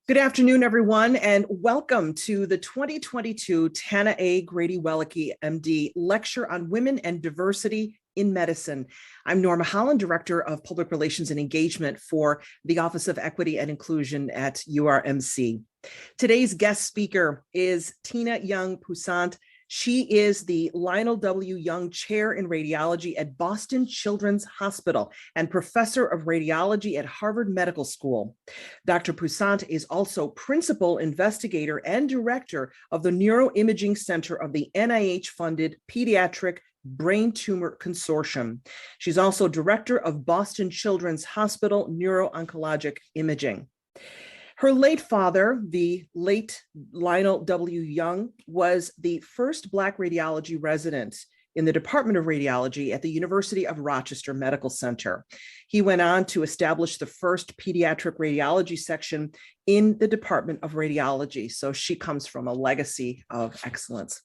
Good afternoon, everyone, and welcome to the 2022 Tana Grady Weliky, MD, Lecture on Women and Diversity in Medicine. I'm Norma Holland, Director of Public Relations and Engagement for the Office of Equity and Inclusion at URMC. Today's guest speaker is Tina Young-Poussant. She is the Lionel W. Young Chair in Radiology at Boston Children's Hospital and Professor of Radiology at Harvard Medical School. Dr. Poussant is also Principal Investigator and Director of the Neuroimaging Center of the NIH-funded Pediatric Brain Tumor Consortium. She's also Director of Boston Children's Hospital Neuro-Oncologic Imaging. Her late father, the late Lionel W. Young, was the first Black radiology resident in the Department of Radiology at the University of Rochester Medical Center. He went on to establish the first pediatric radiology section in the Department of Radiology. So she comes from a legacy of excellence.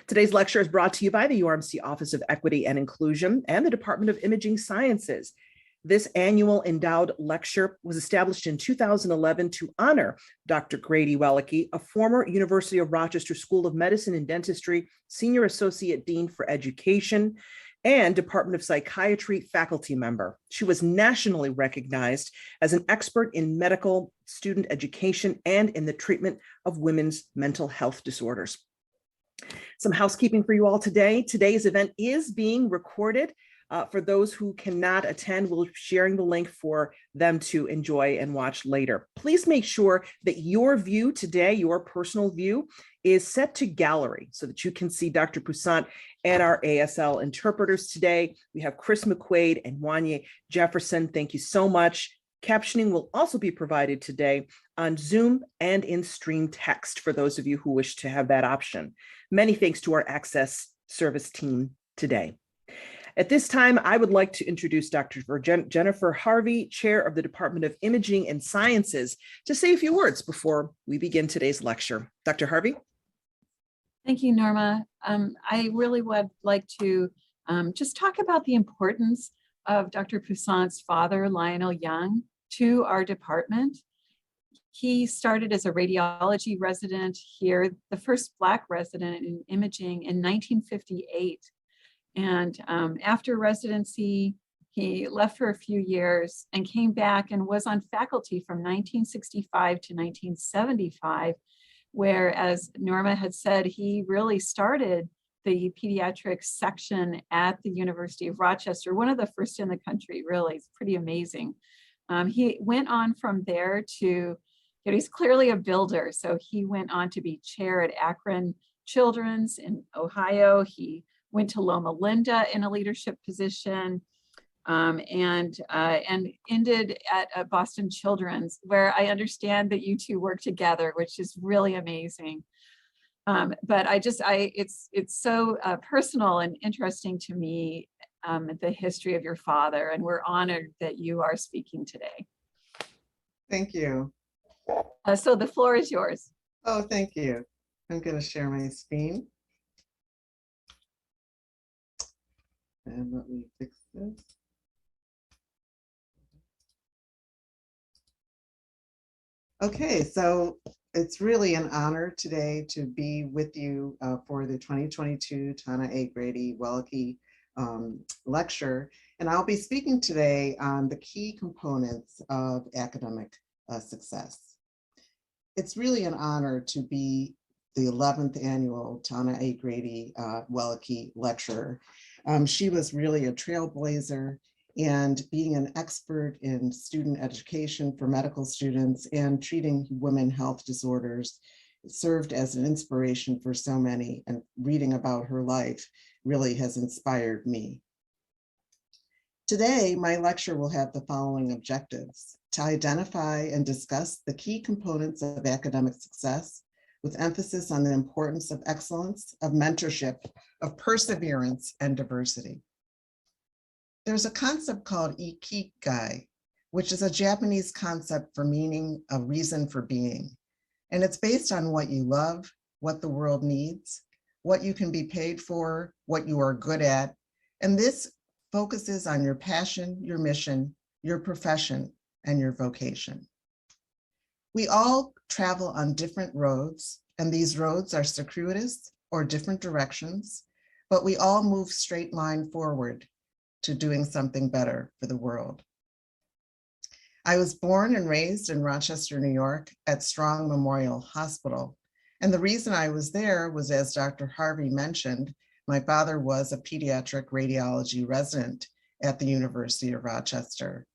Today's lecture is brought to you by the URMC Office of Equity and Inclusion and the Department of Imaging Sciences. This annual endowed lecture was established in 2011 to honor Dr. Grady Weliky, a former University of Rochester School of Medicine and Dentistry Senior Associate Dean for Education and Department of Psychiatry faculty member. She was nationally recognized as an expert in medical student education and in the treatment of women's mental health disorders. Some housekeeping for you all today. Today's event is being recorded. For those who cannot attend, we'll be sharing the link for them to enjoy and watch later. Please make sure that your view today, your personal view, is set to gallery so that you can see Dr. Poussant and our ASL interpreters today. We have Chris McQuaid and Wanya Jefferson. Thank you so much. Captioning will also be provided today on Zoom and in stream text for those of you who wish to have that option. Many thanks to our Access Service team today. At this time, I would like to introduce Dr. Jennifer Harvey, Chair of the Department of Imaging and Sciences, to say a few words before we begin today's lecture. Dr. Harvey? Thank you, Norma. I really would like to just talk about the importance of Dr. Poussant's father, Lionel Young, to our department. He started as a radiology resident here, the first Black resident in imaging in 1958. And after residency, he left for a few years and came back and was on faculty from 1965 to 1975, where, as Norma had said, he really started the pediatric section at the University of Rochester, one of the first in the country, really. It's pretty amazing. He went on from there to, he's clearly a builder. So he went on to be chair at Akron Children's in Ohio. He went to Loma Linda in a leadership position, and ended at Boston Children's, where I understand that you two work together, which is really amazing. But it's so personal and interesting to me, the history of your father, and we're honored that you are speaking today. Thank you. So the floor is yours. Oh, thank you. I'm going to share my screen. And let me fix this. Okay, so it's really an honor today to be with you for the 2022 Tana A. Grady Weliky lecture. And I'll be speaking today on the key components of academic success. It's really an honor to be the 11th annual Tana A. Grady Weliky lecturer. She was really a trailblazer, and being an expert in student education for medical students and treating women health disorders served as an inspiration for so many, and reading about her life really has inspired me. Today, my lecture will have the following objectives: to identify and discuss the key components of academic success, with emphasis on the importance of excellence, of mentorship, of perseverance, and diversity. There's a concept called ikigai, which is a Japanese concept for meaning, a reason for being. And it's based on what you love, what the world needs, what you can be paid for, what you are good at. And this focuses on your passion, your mission, your profession, and your vocation. We all travel on different roads, and these roads are circuitous or different directions, but we all move straight line forward to doing something better for the world. I was born and raised in Rochester, New York at Strong Memorial Hospital. And the reason I was there was, as Dr. Harvey mentioned, my father was a pediatric radiology resident at the University of Rochester.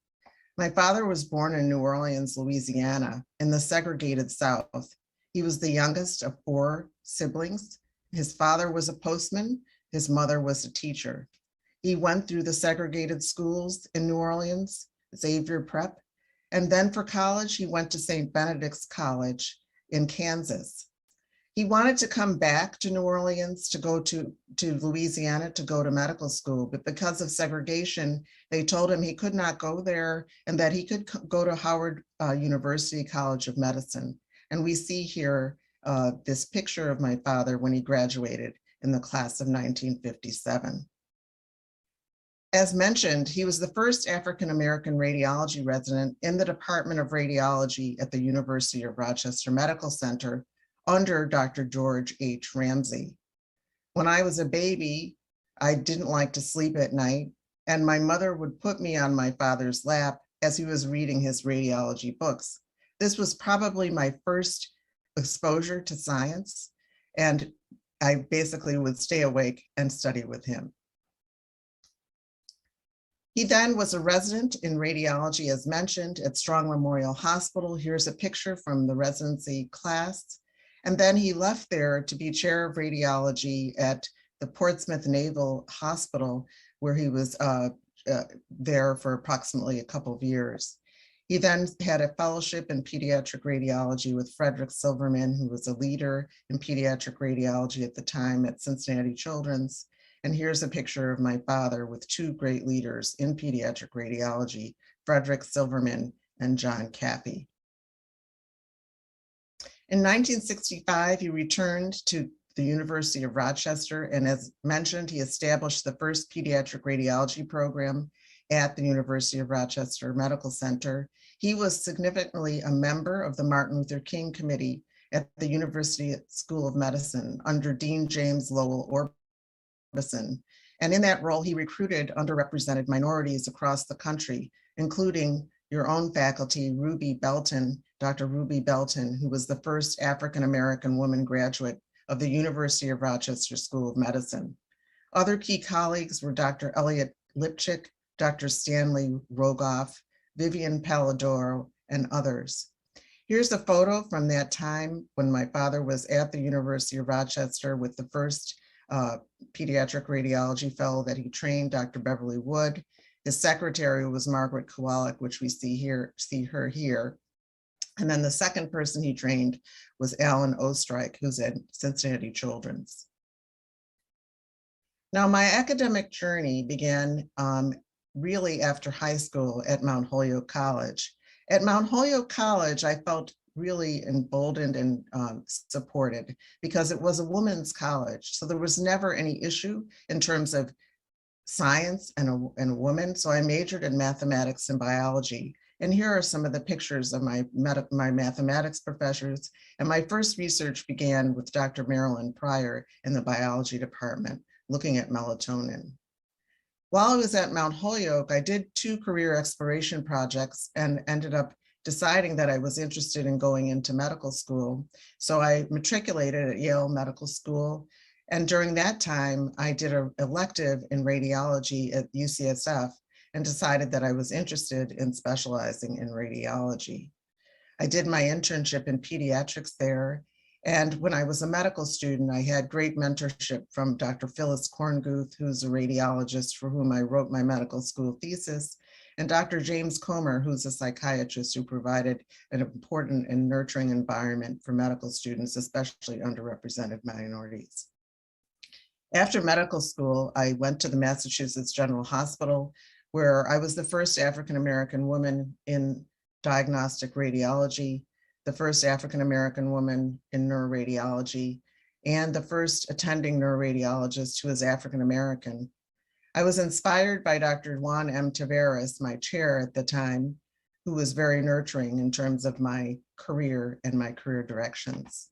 My father was born in New Orleans, Louisiana, in the segregated South. He was the youngest of 4 siblings. His father was a postman. His mother was a teacher. He went through the segregated schools in New Orleans, Xavier Prep, and then for college, he went to St. Benedict's College in Kansas. He wanted to come back to New Orleans to go to Louisiana to go to medical school, but because of segregation, they told him he could not go there and that he could go to Howard University College of Medicine. And we see here this picture of my father when he graduated in the class of 1957. As mentioned, he was the first African-American radiology resident in the Department of Radiology at the University of Rochester Medical Center under Dr. George H. Ramsey. When I was a baby, I didn't like to sleep at night, and my mother would put me on my father's lap as he was reading his radiology books. This was probably my first exposure to science, and I basically would stay awake and study with him. He then was a resident in radiology, as mentioned, at Strong Memorial Hospital. Here's a picture from the residency class. And then he left there to be chair of radiology at the Portsmouth Naval Hospital, where he was there for approximately a couple of years. He then had a fellowship in pediatric radiology with Frederick Silverman, who was a leader in pediatric radiology at the time at Cincinnati Children's. And here's a picture of my father with 2 great leaders in pediatric radiology, Frederick Silverman and John Caffey. In 1965, he returned to the University of Rochester, and as mentioned, he established the first pediatric radiology program at the University of Rochester Medical Center. He was significantly a member of the Martin Luther King Committee at the University School of Medicine under Dean James Lowell Orbison. And in that role, he recruited underrepresented minorities across the country, including your own faculty, Ruby Belton, Dr. Ruby Belton, who was the first African-American woman graduate of the University of Rochester School of Medicine. Other key colleagues were Dr. Elliot Lipchick, Dr. Stanley Rogoff, Vivian Palladoro, and others. Here's a photo from that time when my father was at the University of Rochester with the first pediatric radiology fellow that he trained, Dr. Beverly Wood. His secretary was Margaret Kowalik, which we see her here. And then the second person he trained was Alan Ostrike, who's at Cincinnati Children's. Now, my academic journey began really after high school at Mount Holyoke College. At Mount Holyoke College, I felt really emboldened and supported because it was a women's college. So there was never any issue in terms of science and a woman. So I majored in mathematics and biology. And here are some of the pictures of my mathematics professors. And my first research began with Dr. Marilyn Pryor in the biology department, looking at melatonin. While I was at Mount Holyoke, I did 2 career exploration projects and ended up deciding that I was interested in going into medical school. So I matriculated at Yale Medical School. And during that time, I did an elective in radiology at UCSF and decided that I was interested in specializing in radiology. I did my internship in pediatrics there. And when I was a medical student, I had great mentorship from Dr. Phyllis Kornguth, who's a radiologist for whom I wrote my medical school thesis, and Dr. James Comer, who's a psychiatrist who provided an important and nurturing environment for medical students, especially underrepresented minorities. After medical school, I went to the Massachusetts General Hospital, where I was the first African-American woman in diagnostic radiology, the first African-American woman in neuroradiology, and the first attending neuroradiologist who was African-American. I was inspired by Dr. Juan M. Taveras, my chair at the time, who was very nurturing in terms of my career and my career directions.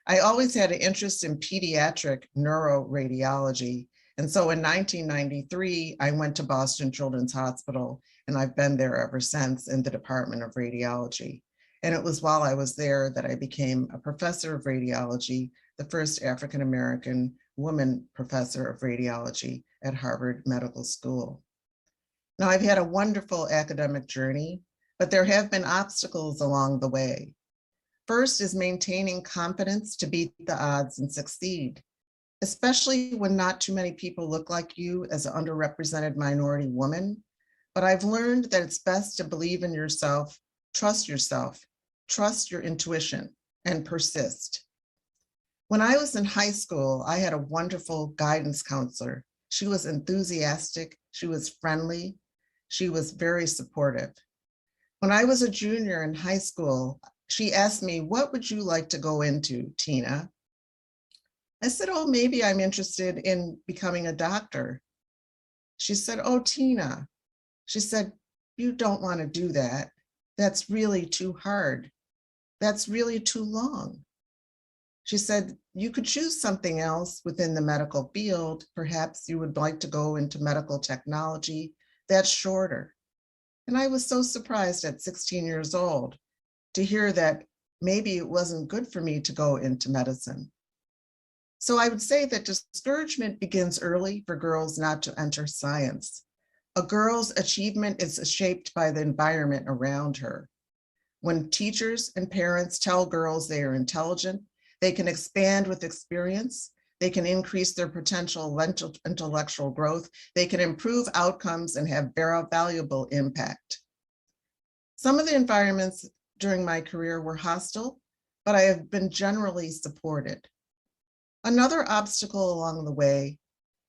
I always had an interest in pediatric neuroradiology. And so in 1993, I went to Boston Children's Hospital, and I've been there ever since in the Department of Radiology. And it was while I was there that I became a professor of radiology, the first African-American woman professor of radiology at Harvard Medical School. Now, I've had a wonderful academic journey, but there have been obstacles along the way. First is maintaining confidence to beat the odds and succeed, especially when not too many people look like you as an underrepresented minority woman. But I've learned that it's best to believe in yourself, trust your intuition, and persist. When I was in high school, I had a wonderful guidance counselor. She was enthusiastic, she was friendly, she was very supportive. When I was a junior in high school, she asked me, "What would you like to go into, Tina?" I said, "Oh, maybe I'm interested in becoming a doctor." She said, "Oh, Tina," she said, "you don't want to do that. That's really too hard. That's really too long." She said, "You could choose something else within the medical field. Perhaps you would like to go into medical technology. That's shorter." And I was so surprised at 16 years old to hear that maybe it wasn't good for me to go into medicine. So I would say that discouragement begins early for girls not to enter science. A girl's achievement is shaped by the environment around her. When teachers and parents tell girls they are intelligent, they can expand with experience, they can increase their potential intellectual growth, they can improve outcomes and have very valuable impact. Some of the environments during my career were hostile, but I have been generally supported. Another obstacle along the way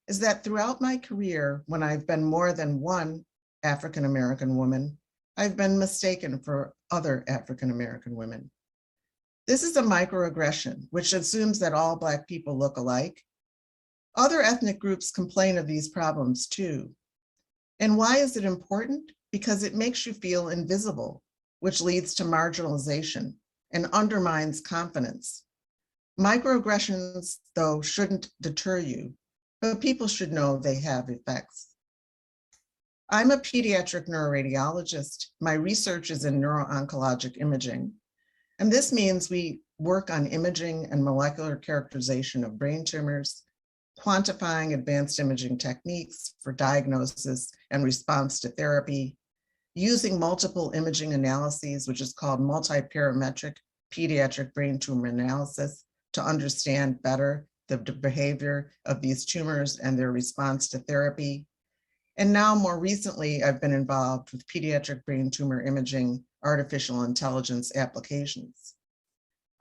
is that throughout my career, when I've been more than one African-American woman, I've been mistaken for other African-American women. This is a microaggression, which assumes that all Black people look alike. Other ethnic groups complain of these problems too. And why is it important? Because it makes you feel invisible, which leads to marginalization and undermines confidence. Microaggressions, though, shouldn't deter you, but people should know they have effects. I'm a pediatric neuroradiologist. My research is in neuro-oncologic imaging. And this means we work on imaging and molecular characterization of brain tumors, quantifying advanced imaging techniques for diagnosis and response to therapy, using multiple imaging analyses, which is called multiparametric pediatric brain tumor analysis, to understand better the behavior of these tumors and their response to therapy. And now more recently, I've been involved with pediatric brain tumor imaging artificial intelligence applications.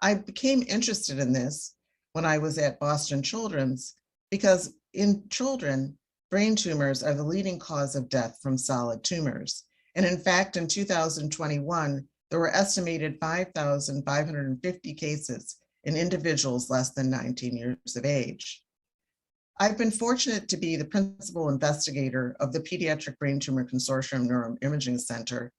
I became interested in this when I was at Boston Children's because in children, brain tumors are the leading cause of death from solid tumors. And in fact, in 2021, there were estimated 5,550 cases in individuals less than 19 years of age. I've been fortunate to be the principal investigator of the Pediatric Brain Tumor Consortium Neuroimaging Center.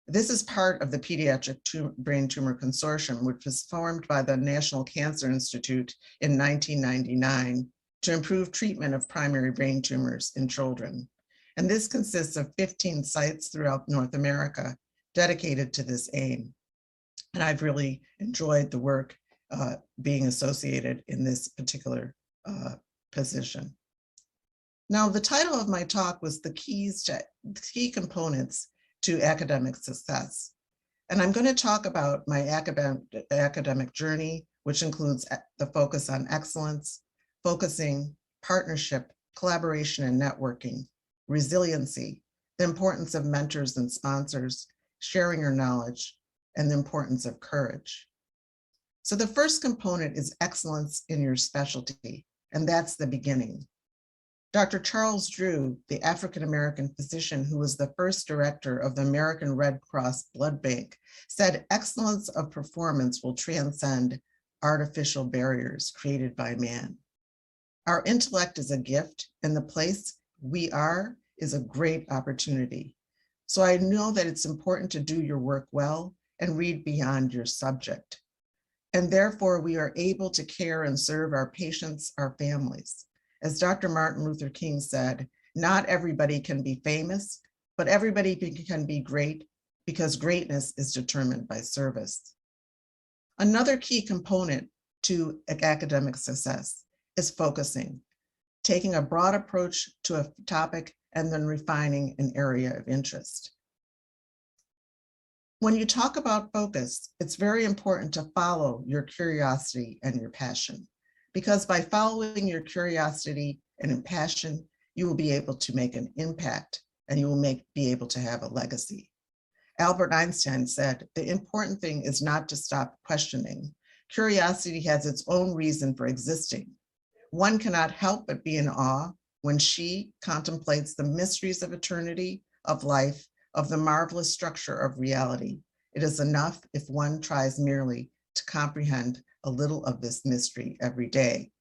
This is part of the Pediatric Brain Tumor Consortium, which was formed by the National Cancer Institute in 1999 to improve treatment of primary brain tumors in children. And this consists of 15 sites throughout North America dedicated to this aim. And I've really enjoyed the work being associated in this particular position. Now, the title of my talk was the key components to academic success. And I'm going to talk about my academic journey, which includes the focus on excellence, focusing, partnership, collaboration and networking, resiliency, the importance of mentors and sponsors, sharing your knowledge, and the importance of courage. So the first component is excellence in your specialty, and that's the beginning. Dr. Charles Drew, the African-American physician who was the first director of the American Red Cross Blood Bank, said excellence of performance will transcend artificial barriers created by man. Our intellect is a gift, and the place we are is a great opportunity. So I know that it's important to do your work well and read beyond your subject. And therefore, we are able to care and serve our patients, our families. As Dr. Martin Luther King said, not everybody can be famous, but everybody can be great because greatness is determined by service. Another key component to academic success is focusing, taking a broad approach to a topic and then refining an area of interest. When you talk about focus, it's very important to follow your curiosity and your passion, because by following your curiosity and passion, you will be able to make an impact and you will be able to have a legacy. Albert Einstein said, the important thing is not to stop questioning. Curiosity has its own reason for existing. One cannot help but be in awe when she contemplates the mysteries of eternity, of life, of the marvelous structure of reality. It is enough if one tries merely to comprehend a little of this mystery every day,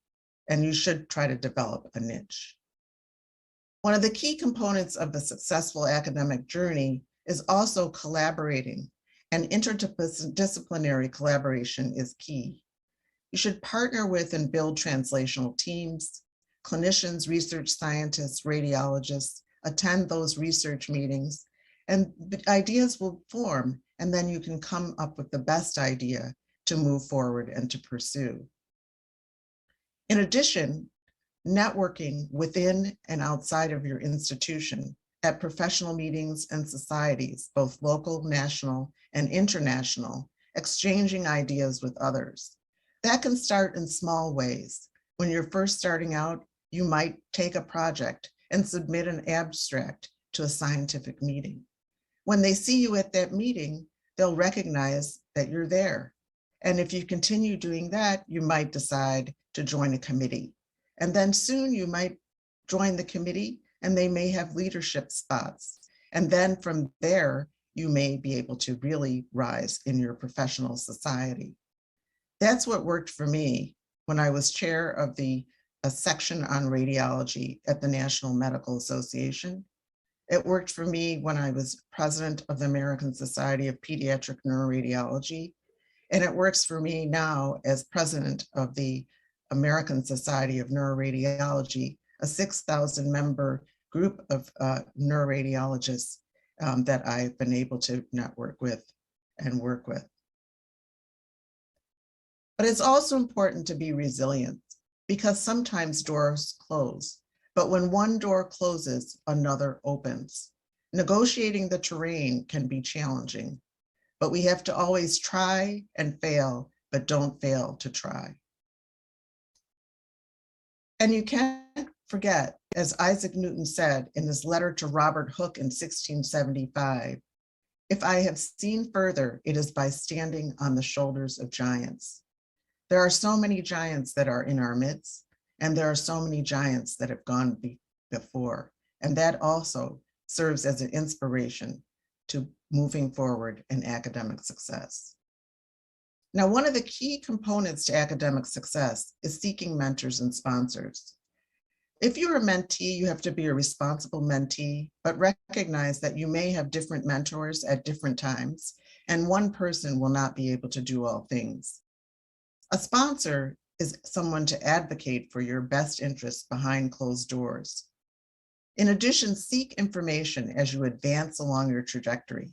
and you should try to develop a niche. One of the key components of the successful academic journey is also collaborating, and interdisciplinary collaboration is key. You should partner with and build translational teams, clinicians, research scientists, radiologists, attend those research meetings, and ideas will form, and then you can come up with the best idea to move forward and to pursue. In addition, networking within and outside of your institution at professional meetings and societies, both local, national, and international, exchanging ideas with others. That can start in small ways. When you're first starting out, you might take a project and submit an abstract to a scientific meeting. When they see you at that meeting, they'll recognize that you're there. And if you continue doing that, you might decide to join a committee. And then soon you might join the committee and they may have leadership spots. And then from there, you may be able to really rise in your professional society. That's what worked for me when I was chair of a section on radiology at the National Medical Association. It worked for me when I was president of the American Society of Pediatric Neuroradiology. And it works for me now as president of the American Society of Neuroradiology, a 6,000 member group of neuroradiologists that I've been able to network with and work with. But it's also important to be resilient because sometimes doors close, but when one door closes, another opens. Negotiating the terrain can be challenging, but we have to always try and fail, but don't fail to try. And you can't forget, as Isaac Newton said in his letter to Robert Hooke in 1675, if I have seen further, it is by standing on the shoulders of giants. There are so many giants that are in our midst, and there are so many giants that have gone before. And that also serves as an inspiration to moving forward in academic success. Now, one of the key components to academic success is seeking mentors and sponsors. If you're a mentee, you have to be a responsible mentee, but recognize that you may have different mentors at different times, and one person will not be able to do all things. A sponsor is someone to advocate for your best interests behind closed doors. In addition, seek information as you advance along your trajectory.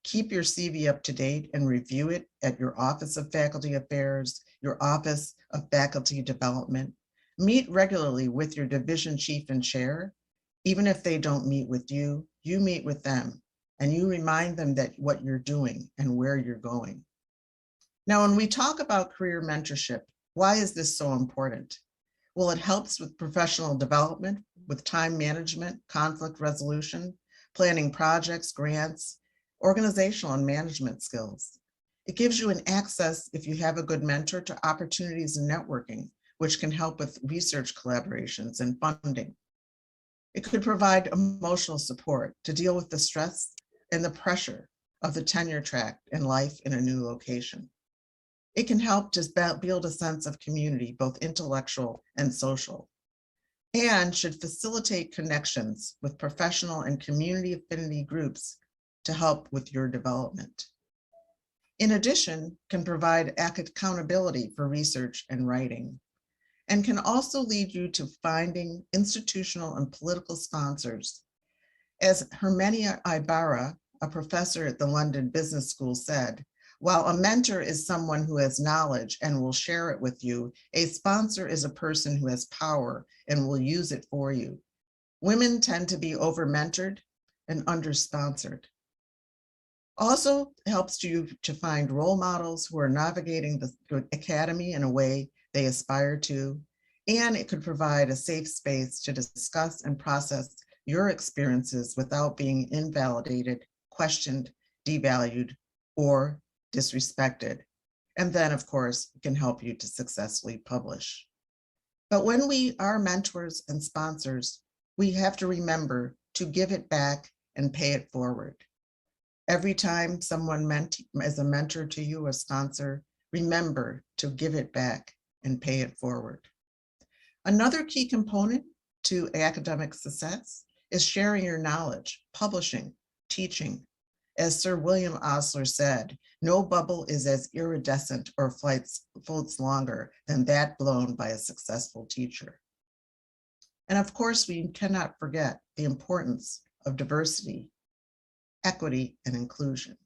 Keep your CV up to date and review it at your Office of Faculty Affairs, your Office of Faculty Development. Meet regularly with your division chief and chair. Even if they don't meet with you, you meet with them and you remind them that what you're doing and where you're going. Now, when we talk about career mentorship, why is this so important? Well, it helps with professional development, with time management, conflict resolution, planning projects, grants, organizational and management skills. It gives you an access, if you have a good mentor, to opportunities in networking, which can help with research collaborations and funding. It could provide emotional support to deal with the stress and the pressure of the tenure track and life in a new location. It can help to build a sense of community, both intellectual and social, and should facilitate connections with professional and community affinity groups to help with your development. In addition, can provide accountability for research and writing, and can also lead you to finding institutional and political sponsors. As Herminia Ibarra, a professor at the London Business School, said, while a mentor is someone who has knowledge and will share it with you, a sponsor is a person who has power and will use it for you. Women tend to be over-mentored and under-sponsored. Also helps you to find role models who are navigating the academy in a way they aspire to, and it could provide a safe space to discuss and process your experiences without being invalidated, questioned, devalued, or disrespected. And then, of course, it can help you to successfully publish. But when we are mentors and sponsors, we have to remember to give it back and pay it forward. Every time someone is a mentor to you, a sponsor, remember to give it back and pay it forward. Another key component to academic success is sharing your knowledge, publishing, teaching. As Sir William Osler said, no bubble is as iridescent or floats longer than that blown by a successful teacher. And of course, we cannot forget the importance of diversity, equity, and inclusion.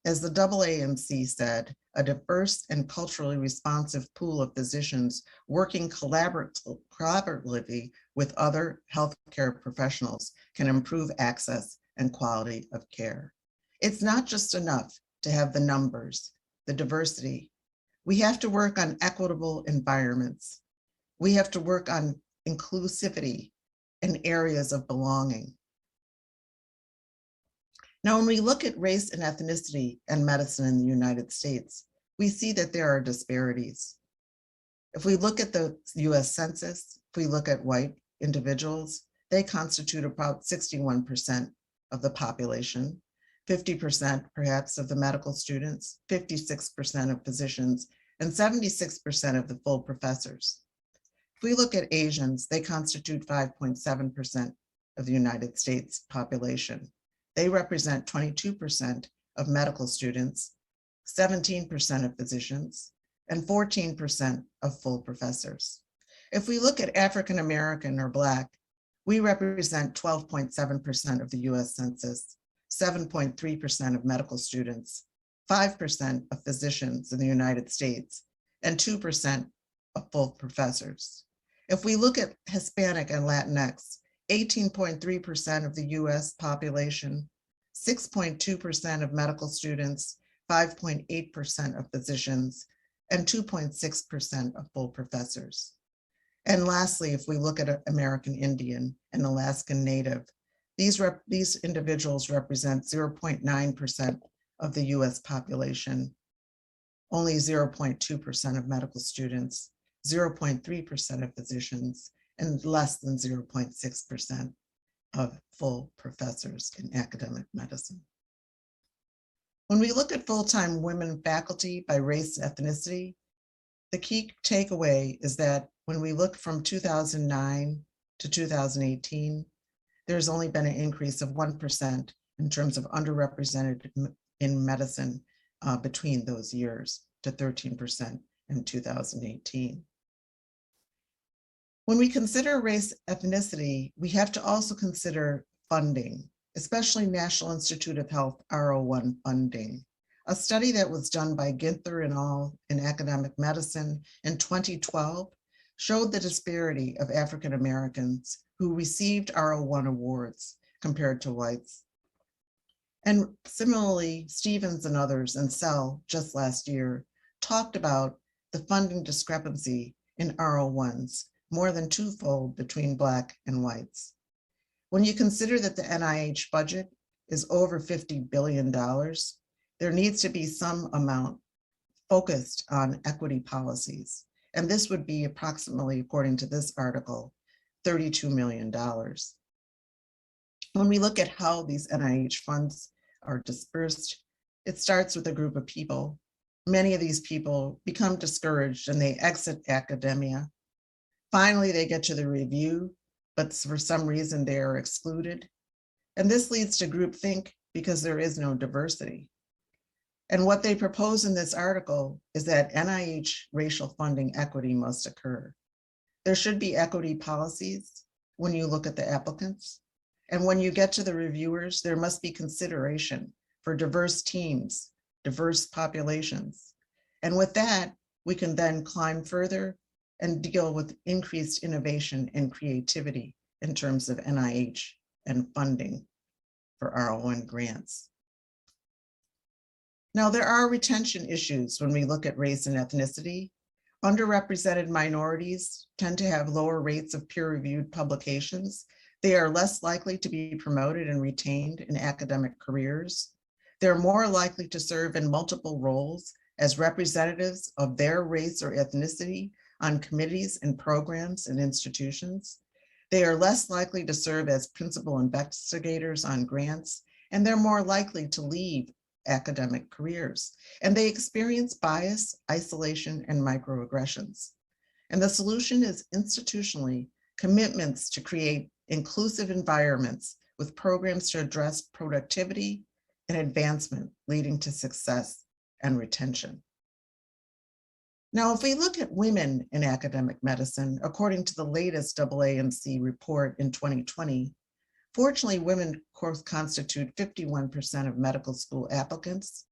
As the AAMC said, a diverse and culturally responsive pool of physicians working collaboratively with other healthcare professionals can improve access and quality of care. It's not just enough to have the numbers, the diversity. We have to work on equitable environments. We have to work on inclusivity and areas of belonging. Now, when we look at race and ethnicity and medicine in the United States, we see that there are disparities. If we look at the US Census, if we look at white individuals, they constitute about 61% of the population, 50% perhaps of the medical students, 56% of physicians, and 76% of the full professors. If we look at Asians, they constitute 5.7% of the United States population. They represent 22% of medical students, 17% of physicians, and 14% of full professors. If we look at African American or Black, we represent 12.7% of the US Census, 7.3% of medical students, 5% of physicians in the United States, and 2% of full professors. If we look at Hispanic and Latinx, 18.3% of the US population, 6.2% of medical students, 5.8% of physicians, and 2.6% of full professors. And lastly, if we look at American Indian and Alaskan Native, these individuals represent 0.9% of the US population, only 0.2% of medical students, 0.3% of physicians, and less than 0.6% of full professors in academic medicine. When we look at full-time women faculty by race and ethnicity, the key takeaway is that when we look from 2009 to 2018, there's only been an increase of 1% in terms of underrepresented in medicine between those years to 13% in 2018. When we consider race ethnicity, we have to also consider funding, especially National Institute of Health R01 funding. A study that was done by Ginther et al. In academic medicine in 2012 showed the disparity of African Americans who received R01 awards compared to whites. And similarly, Stevens and others and Sell just last year talked about the funding discrepancy in R01s, more than twofold between Black and whites. When you consider that the NIH budget is over $50 billion, there needs to be some amount focused on equity policies. And this would be approximately, according to this article, $32 million. When we look at how these NIH funds are dispersed, it starts with a group of people. Many of these people become discouraged and they exit academia. Finally, they get to the review, but for some reason they are excluded. And this leads to groupthink because there is no diversity. And what they propose in this article is that NIH racial funding equity must occur. There should be equity policies when you look at the applicants. And when you get to the reviewers, there must be consideration for diverse teams, diverse populations. And with that, we can then climb further and deal with increased innovation and creativity in terms of NIH and funding for R01 grants. Now, there are retention issues when we look at race and ethnicity. Underrepresented minorities tend to have lower rates of peer-reviewed publications. They are less likely to be promoted and retained in academic careers. They're more likely to serve in multiple roles as representatives of their race or ethnicity on committees and programs and institutions. They are less likely to serve as principal investigators on grants, and they're more likely to leave academic careers. And they experience bias, isolation, and microaggressions. And the solution is institutionally commitments to create inclusive environments with programs to address productivity and advancement, leading to success and retention. Now, if we look at women in academic medicine, according to the latest AAMC report in 2020, fortunately, women constitute 51% of medical school applicants.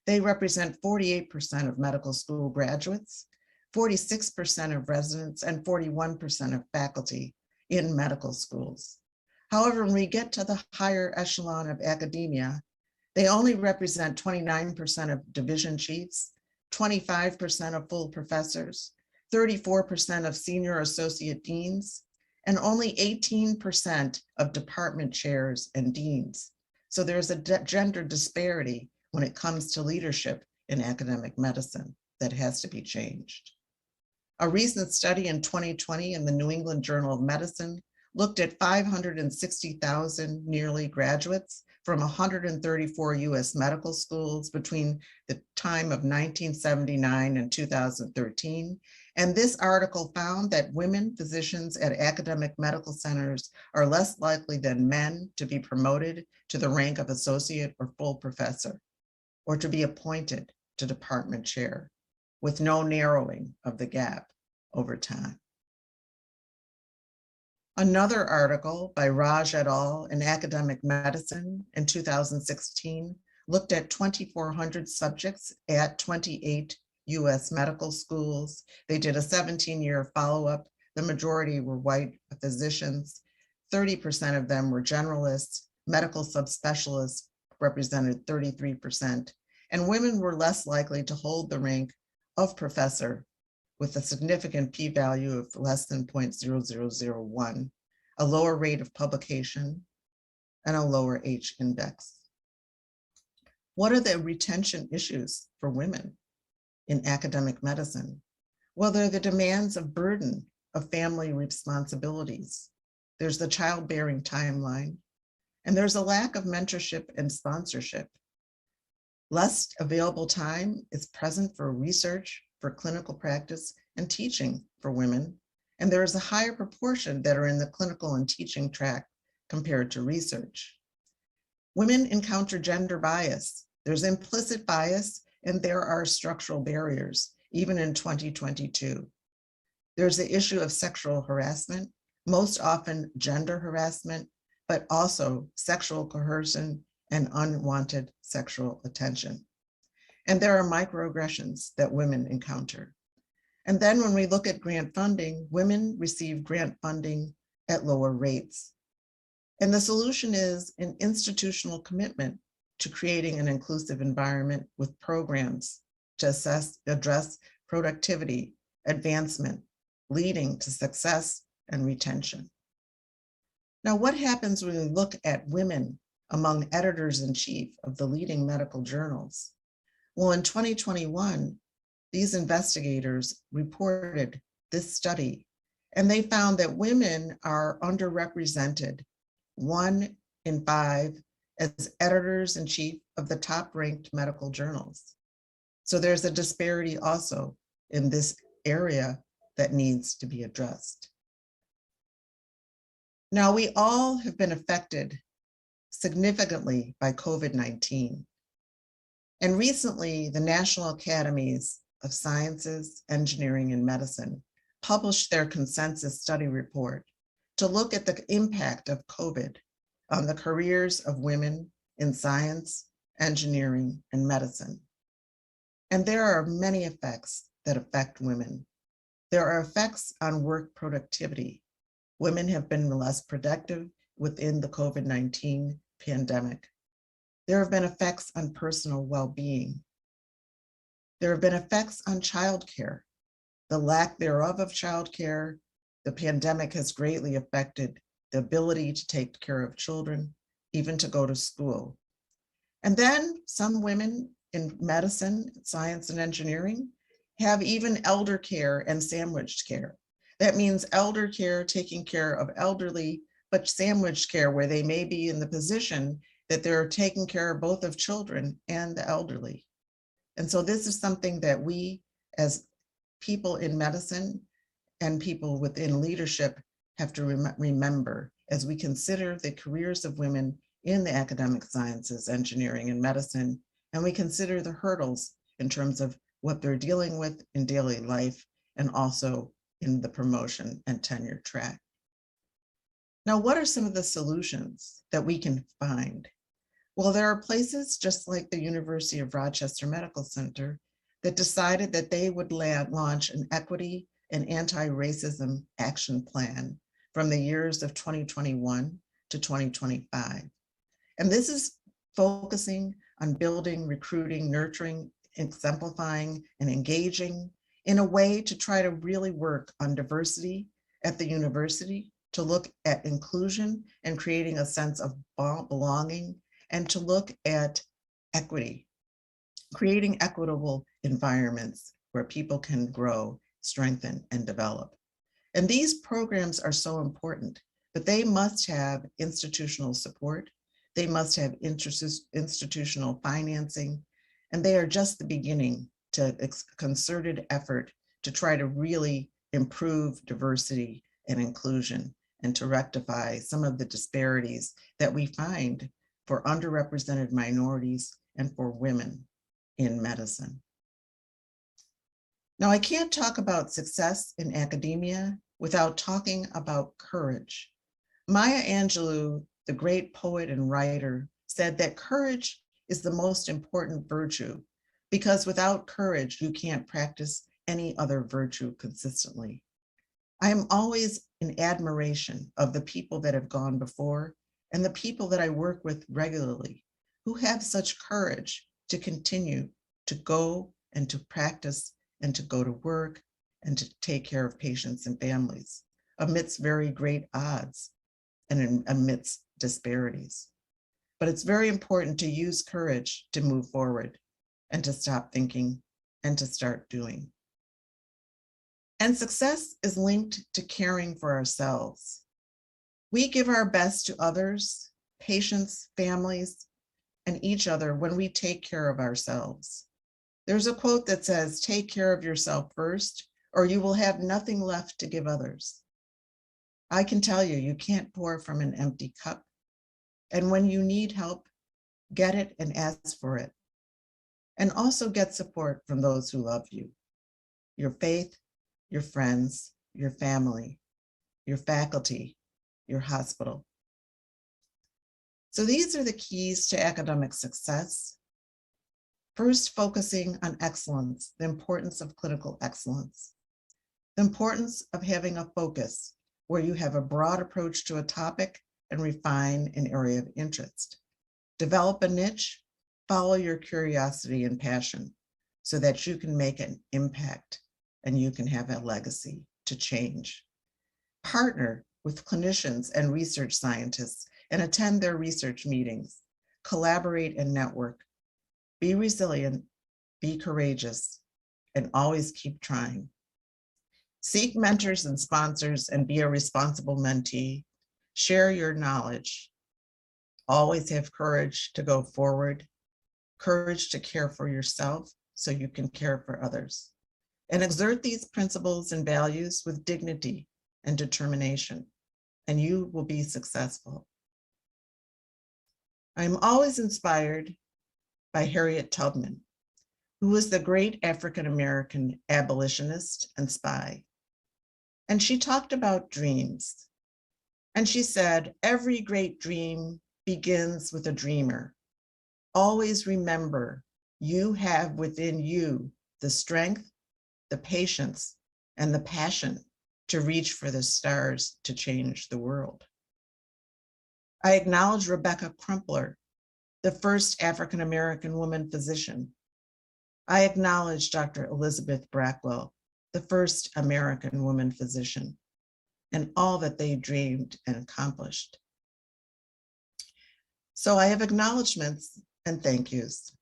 They represent 48% of medical school graduates, 46% of residents, and 41% of faculty in medical schools. However, when we get to the higher echelon of academia, they only represent 29% of division chiefs, 25% of full professors, 34% of senior associate deans, and only 18% of department chairs and deans. So there's a gender disparity when it comes to leadership in academic medicine that has to be changed. A recent study in 2020 in the New England Journal of Medicine looked at 560,000 nearly graduates from 134 US medical schools between the time of 1979 and 2013. And this article found that women physicians at academic medical centers are less likely than men to be promoted to the rank of associate or full professor, or to be appointed to department chair, with no narrowing of the gap over time. Another article by Raj et al. In Academic Medicine in 2016 looked at 2,400 subjects at 28 US medical schools. They did a 17-year follow-up. The majority were white physicians. 30% of them were generalists. Medical subspecialists represented 33%. And women were less likely to hold the rank of professor, with a significant p-value of less than 0.0001, a lower rate of publication, and a lower H index. What are the retention issues for women in academic medicine? Well, they're the demands of burden of family responsibilities. There's the childbearing timeline, and there's a lack of mentorship and sponsorship. Less available time is present for research, for clinical practice, and teaching for women. And there is a higher proportion that are in the clinical and teaching track compared to research. Women encounter gender bias. There's implicit bias, and there are structural barriers, even in 2022. There's the issue of sexual harassment, most often gender harassment, but also sexual coercion and unwanted sexual attention. And there are microaggressions that women encounter. And then when we look at grant funding, women receive grant funding at lower rates. And the solution is an institutional commitment to creating an inclusive environment with programs to address productivity, advancement, leading to success and retention. Now, what happens when we look at women among editors-in-chief of the leading medical journals? Well, in 2021, these investigators reported this study, and they found that women are underrepresented, 1 in 5, as editors-in-chief of the top-ranked medical journals. So there's a disparity also in this area that needs to be addressed. Now, we all have been affected significantly by COVID-19. And recently, the National Academies of Sciences, Engineering, and Medicine published their consensus study report to look at the impact of COVID on the careers of women in science, engineering, and medicine. And there are many effects that affect women. There are effects on work productivity. Women have been less productive within the COVID-19 pandemic. There have been effects on personal well-being. There have been effects on childcare. The lack thereof of childcare, the pandemic has greatly affected the ability to take care of children, even to go to school. And then some women in medicine, science, and engineering have even elder care and sandwiched care. That means elder care, taking care of elderly, but sandwiched care where they may be in the position that they're taking care of both of children and the elderly. And so this is something that we as people in medicine and people within leadership have to remember as we consider the careers of women in the academic sciences, engineering, and medicine, and we consider the hurdles in terms of what they're dealing with in daily life and also in the promotion and tenure track. Now, what are some of the solutions that we can find? Well, there are places just like the University of Rochester Medical Center that decided that they would launch an equity and anti-racism action plan from the years of 2021 to 2025. And this is focusing on building, recruiting, nurturing, exemplifying, and engaging in a way to try to really work on diversity at the university, to look at inclusion and creating a sense of belonging, and to look at equity, creating equitable environments where people can grow, strengthen, and develop. And these programs are so important, but they must have institutional support. They must have institutional financing, and they are just the beginning to concerted effort to try to really improve diversity and inclusion and to rectify some of the disparities that we find for underrepresented minorities and for women in medicine. Now, I can't talk about success in academia without talking about courage. Maya Angelou, the great poet and writer, said that courage is the most important virtue because without courage, you can't practice any other virtue consistently. I am always in admiration of the people that have gone before and the people that I work with regularly who have such courage to continue to go and to practice and to go to work and to take care of patients and families amidst very great odds and amidst disparities. But it's very important to use courage to move forward and to stop thinking and to start doing. And success is linked to caring for ourselves. We give our best to others, patients, families, and each other when we take care of ourselves. There's a quote that says, "Take care of yourself first, or you will have nothing left to give others." I can tell you, you can't pour from an empty cup. And when you need help, get it and ask for it. And also get support from those who love you, your faith, your friends, your family, your faculty, your hospital. So these are the keys to academic success. First, focusing on excellence, the importance of clinical excellence, the importance of having a focus where you have a broad approach to a topic and refine an area of interest. Develop a niche, follow your curiosity and passion so that you can make an impact and you can have a legacy to change. Partner with clinicians and research scientists and attend their research meetings. Collaborate and network. Be resilient, be courageous, and always keep trying. Seek mentors and sponsors and be a responsible mentee. Share your knowledge. Always have courage to go forward, courage to care for yourself so you can care for others. And exert these principles and values with dignity and determination, and you will be successful. I'm always inspired by Harriet Tubman, who was the great African-American abolitionist and spy. And she talked about dreams. And she said, every great dream begins with a dreamer. Always remember, you have within you the strength, the patience, and the passion to reach for the stars to change the world. I acknowledge Rebecca Crumpler, the first African-American woman physician. I acknowledge Dr. Elizabeth Brackwell, the first American woman physician, and all that they dreamed and accomplished. So I have acknowledgements and thank yous.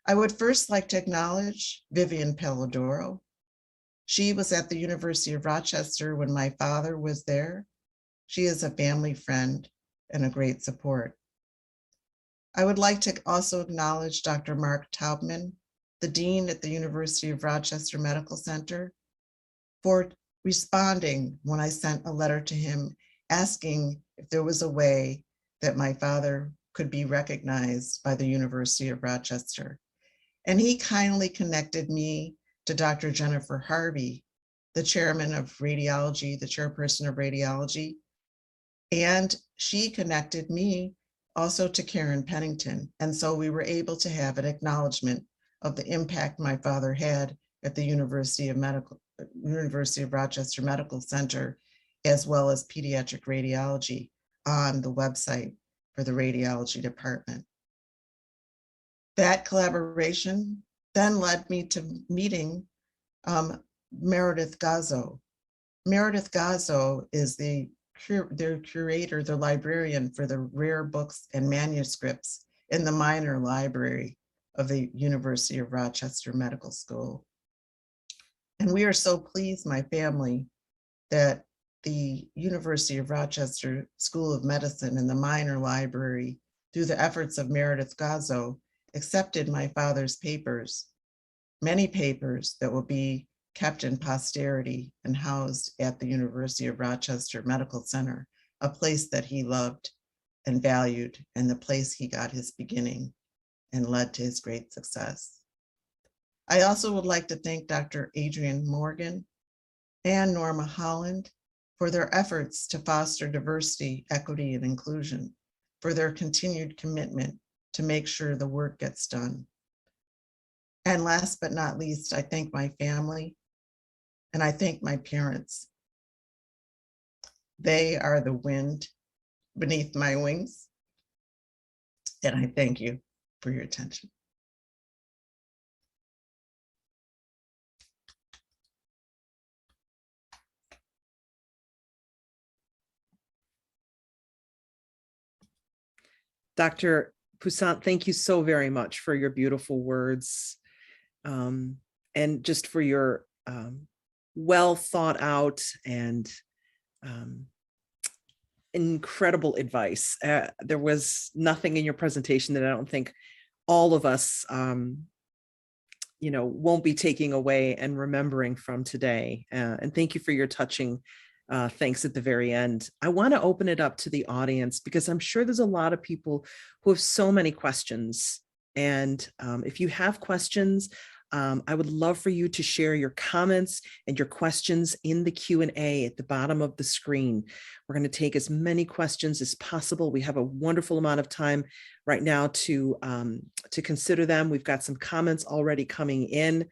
I would first like to acknowledge Vivian Pelodoro. She was at the University of Rochester when my father was there. She is a family friend and a great support. I would like to also acknowledge Dr. Mark Taubman, the Dean at the University of Rochester Medical Center, for responding when I sent a letter to him asking if there was a way that my father could be recognized by the University of Rochester. And he kindly connected me to Dr. Jennifer Harvey, the chairman of radiology, the chairperson of radiology. And she connected me also to Karen Pennington. And so we were able to have an acknowledgement of the impact my father had at the University of Rochester Medical Center, as well as pediatric radiology on the website for the radiology department. That collaboration then led me to meeting Meredith Gazzo. Meredith Gazzo is their curator, the librarian for the rare books and manuscripts in the minor library of the University of Rochester Medical School. And we are so pleased, my family, that the University of Rochester School of Medicine and the minor library, through the efforts of Meredith Gazzo, accepted my father's papers, many papers that will be kept in posterity and housed at the University of Rochester Medical Center, a place that he loved and valued, and the place he got his beginning and led to his great success. I also would like to thank Dr. Adrian Morgan and Norma Holland for their efforts to foster diversity, equity, and inclusion, for their continued commitment to make sure the work gets done. And last but not least, I thank my family and I thank my parents. They are the wind beneath my wings. And I thank you for your attention. Dr. Poussaint, thank you so very much for your beautiful words and just for your well thought out and incredible advice. There was nothing in your presentation that I don't think all of us won't be taking away and remembering from today. And thank you for your touching thanks at the very end. I want to open it up to the audience because I'm sure there's a lot of people who have so many questions. And if you have questions, I would love for you to share your comments and your questions in the Q&A at the bottom of the screen. We're going to take as many questions as possible. We have a wonderful amount of time right now to consider them. We've got some comments already coming in.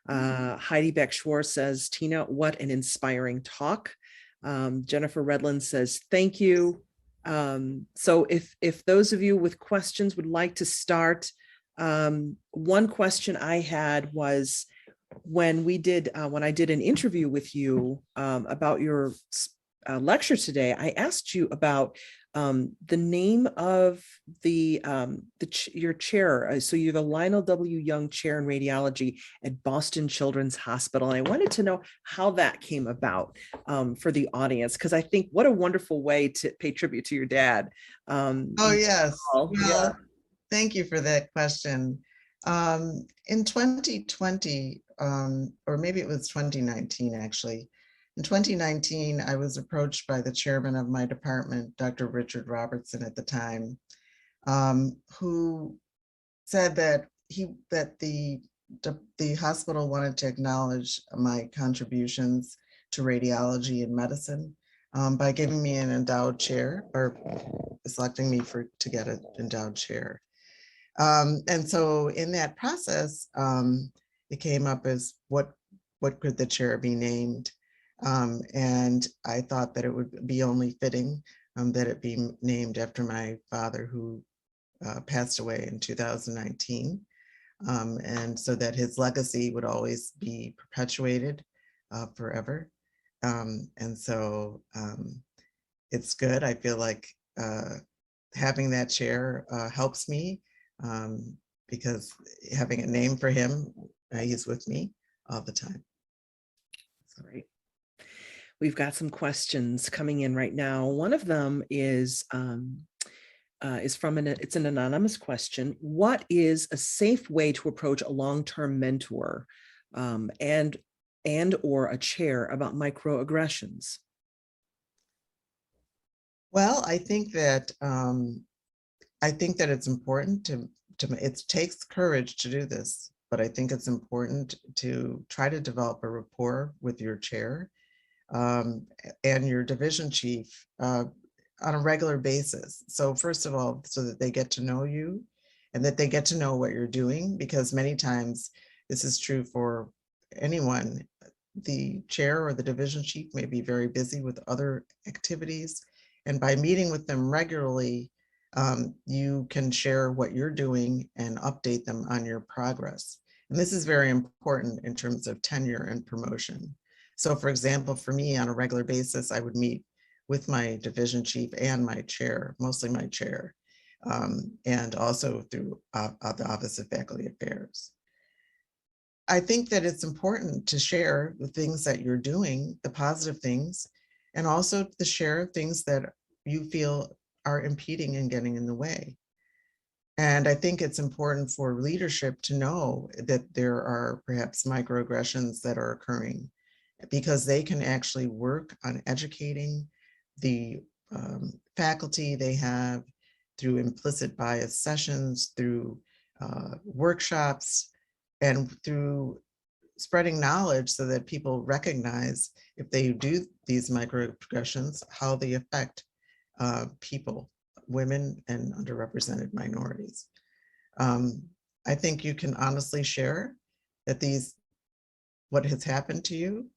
Heidi Beck-Schwartz says, Tina, what an inspiring talk. Jennifer Redland says, thank you. So if those of you with questions would like to start, one question I had was when I did an interview with you about your lecture today, I asked you about the name of your chair. So you're the Lionel W. Young Chair in Radiology at Boston Children's Hospital. And I wanted to know how that came about for the audience, because I think what a wonderful way to pay tribute to your dad. Oh, yes. Well, yeah. Thank you for that question. In 2020, or maybe it was 2019, actually. In 2019, I was approached by the chairman of my department, Dr. Richard Robertson at the time, who said that the hospital wanted to acknowledge my contributions to radiology and medicine by giving me an endowed chair, or selecting me to get an endowed chair. And so in that process, it came up as what could the chair be named? And I thought that it would be only fitting that it be named after my father, who passed away in 2019. And so that his legacy would always be perpetuated forever. And so it's good. I feel like having that chair helps me, because having a name for him, he's with me all the time. Great. We've got some questions coming in right now. One of them is from it's an anonymous question. What is a safe way to approach a long-term mentor and or a chair about microaggressions? Well, I think that it's important to it takes courage to do this, but I think it's important to try to develop a rapport with your chair and your division chief on a regular basis. So first of all, so that they get to know you and that they get to know what you're doing, because many times this is true for anyone. The chair or the division chief may be very busy with other activities. And by meeting with them regularly, you can share what you're doing and update them on your progress. And this is very important in terms of tenure and promotion. So for example, for me on a regular basis, I would meet with my division chief and my chair, mostly my chair, and also through the Office of Faculty Affairs. I think that it's important to share the things that you're doing, the positive things, and also to share things that you feel are impeding and getting in the way. And I think it's important for leadership to know that there are perhaps microaggressions that are occurring, because they can actually work on educating the faculty they have through implicit bias sessions, through workshops, and through spreading knowledge so that people recognize, if they do these microaggressions, how they affect people, women, and underrepresented minorities. I think you can honestly share that what has happened to you,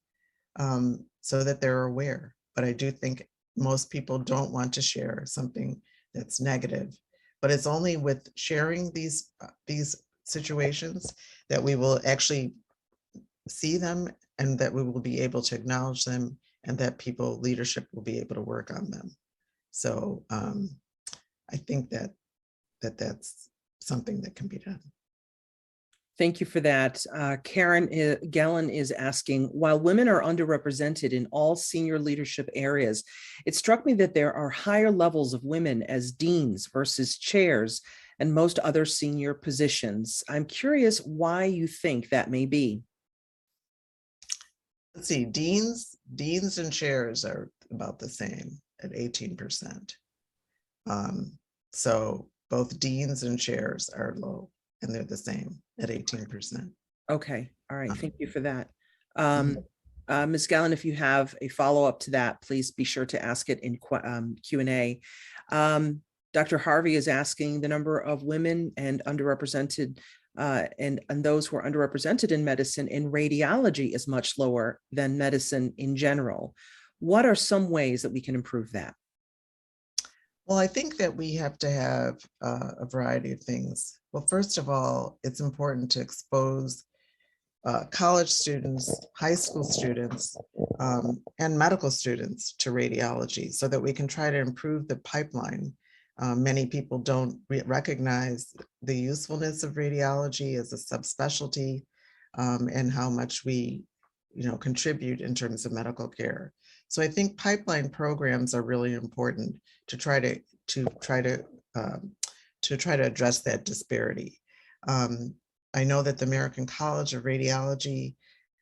so that they're aware. But I do think most people don't want to share something that's negative. But it's only with sharing these situations that we will actually see them, and that we will be able to acknowledge them, and that leadership will be able to work on them. So I think that's something that can be done. Thank you for that. Karen Gellin is asking, while women are underrepresented in all senior leadership areas, it struck me that there are higher levels of women as deans versus chairs and most other senior positions. I'm curious why you think that may be. Let's see, deans and chairs are about the same at 18%. So both deans and chairs are low, and they're the same at 18%. Okay, all right, thank you for that. Ms. Gellin, if you have a follow-up to that, please be sure to ask it in Q&A. Dr. Harvey is asking the number of women and underrepresented and those who are underrepresented in medicine in radiology is much lower than medicine in general. What are some ways that we can improve that? Well, I think that we have to have a variety of things. Well, first of all, it's important to expose college students, high school students, and medical students to radiology so that we can try to improve the pipeline. Many people don't recognize the usefulness of radiology as a subspecialty, and how much we contribute in terms of medical care. So I think pipeline programs are really important to try to address that disparity. I know that the American College of Radiology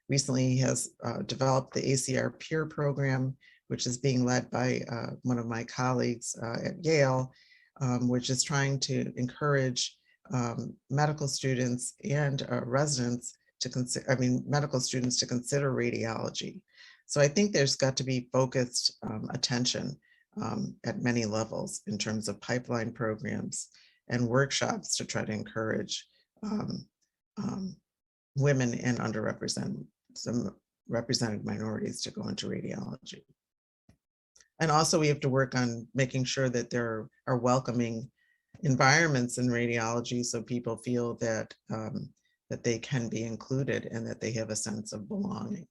recently has developed the ACR Peer Program, which is being led by one of my colleagues at Yale, which is trying to encourage medical students and residents to consider, medical students to consider radiology. So I think there's got to be focused attention at many levels in terms of pipeline programs and workshops to try to encourage women and some represented minorities to go into radiology. And also we have to work on making sure that there are welcoming environments in radiology so people feel that that they can be included and that they have a sense of belonging.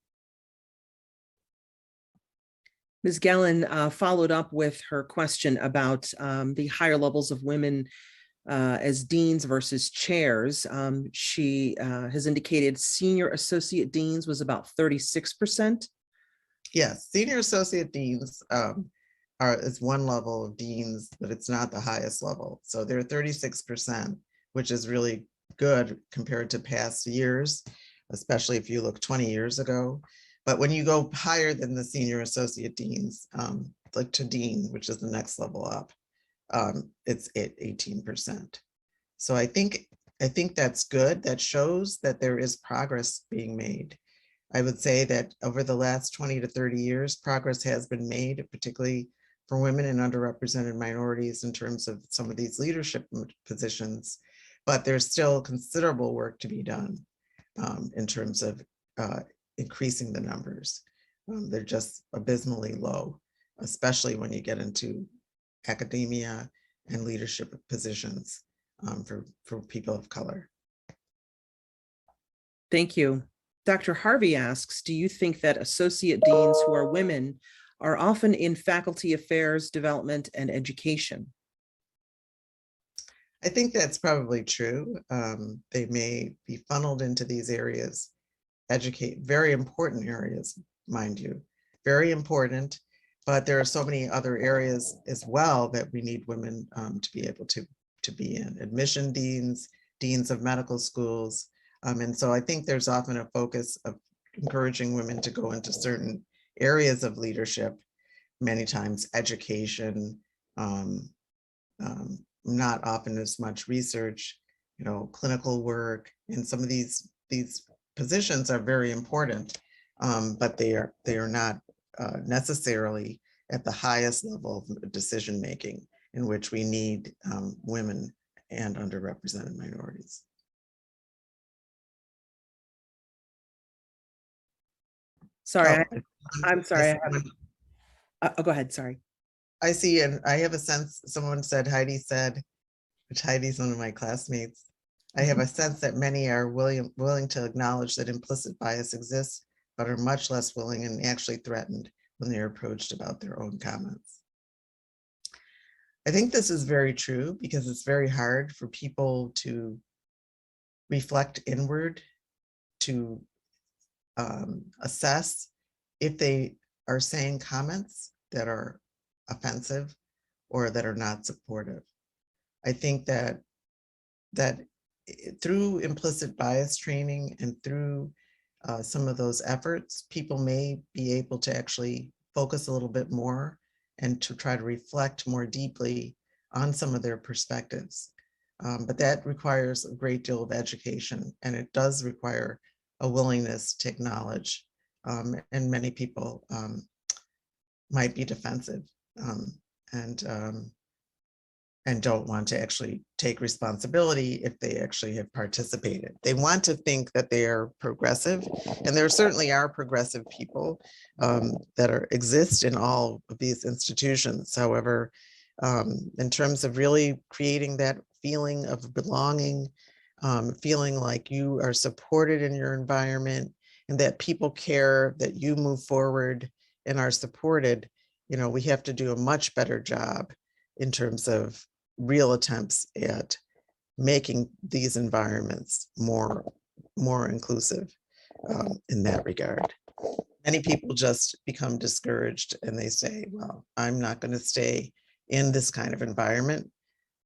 Ms. Gallen followed up with her question about the higher levels of women as deans versus chairs. She has indicated senior associate deans was about 36%. Yes, senior associate deans is one level of deans, but it's not the highest level. So they're 36%, which is really good compared to past years, especially if you look 20 years ago. But when you go higher than the senior associate deans, like to dean, which is the next level up, it's at 18%. So I think that's good. That shows that there is progress being made. I would say that over the last 20 to 30 years, progress has been made, particularly for women and underrepresented minorities in terms of some of these leadership positions, but there's still considerable work to be done in terms of increasing the numbers. They're just abysmally low, especially when you get into academia and leadership positions for people of color. Thank you. Dr. Harvey asks, do you think that associate deans who are women are often in faculty affairs, development, and education? I think that's probably true. They may be funneled into these areas, very important areas, mind you, very important, but there are so many other areas as well that we need women to be able to be in. Admission deans, deans of medical schools. And so I think there's often a focus of encouraging women to go into certain areas of leadership, many times education, not often as much research, clinical work, and some of these positions are very important, but they are not necessarily at the highest level of decision making in which we need women and underrepresented minorities. Sorry, Oh, I'm sorry. Go ahead, sorry. I see, and I have a sense, someone said, Heidi said, which Heidi's one of my classmates, I have a sense that many are willing to acknowledge that implicit bias exists, but are much less willing and actually threatened when they're approached about their own comments. I think this is very true because it's very hard for people to reflect inward, to assess if they are saying comments that are offensive or that are not supportive. I think that through implicit bias training and through some of those efforts, people may be able to actually focus a little bit more and to try to reflect more deeply on some of their perspectives. But that requires a great deal of education, and it does require a willingness to acknowledge, and many people might be defensive and don't want to actually take responsibility if they actually have participated. They want to think that they are progressive, and there certainly are progressive people that exist in all of these institutions. However, in terms of really creating that feeling of belonging, feeling like you are supported in your environment and that people care that you move forward and are supported, we have to do a much better job in terms of real attempts at making these environments more inclusive in that regard. Many people just become discouraged and they say, well, I'm not going to stay in this kind of environment.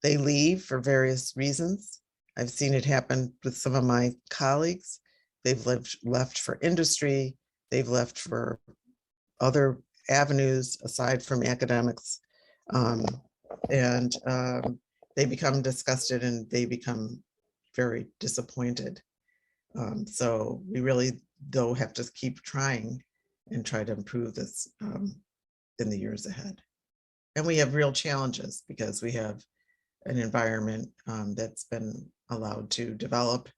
They leave for various reasons. I've seen it happen with some of my colleagues. They've left for industry. They've left for other avenues aside from academics. and they become disgusted and they become very disappointed. So we really, though, have to keep trying and try to improve this in the years ahead. And we have real challenges because we have an environment that's been allowed to develop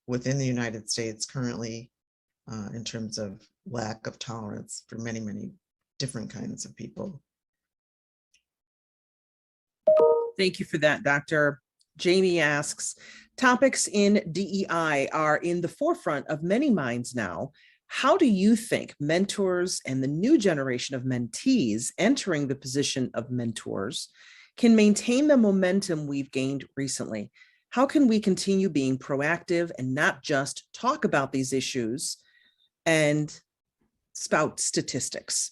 within the United States currently in terms of lack of tolerance for many, many different kinds of people. Thank you for that, Dr. Jamie asks, topics in DEI are in the forefront of many minds now. How do you think mentors and the new generation of mentees entering the position of mentors can maintain the momentum we've gained recently? How can we continue being proactive and not just talk about these issues and spout statistics?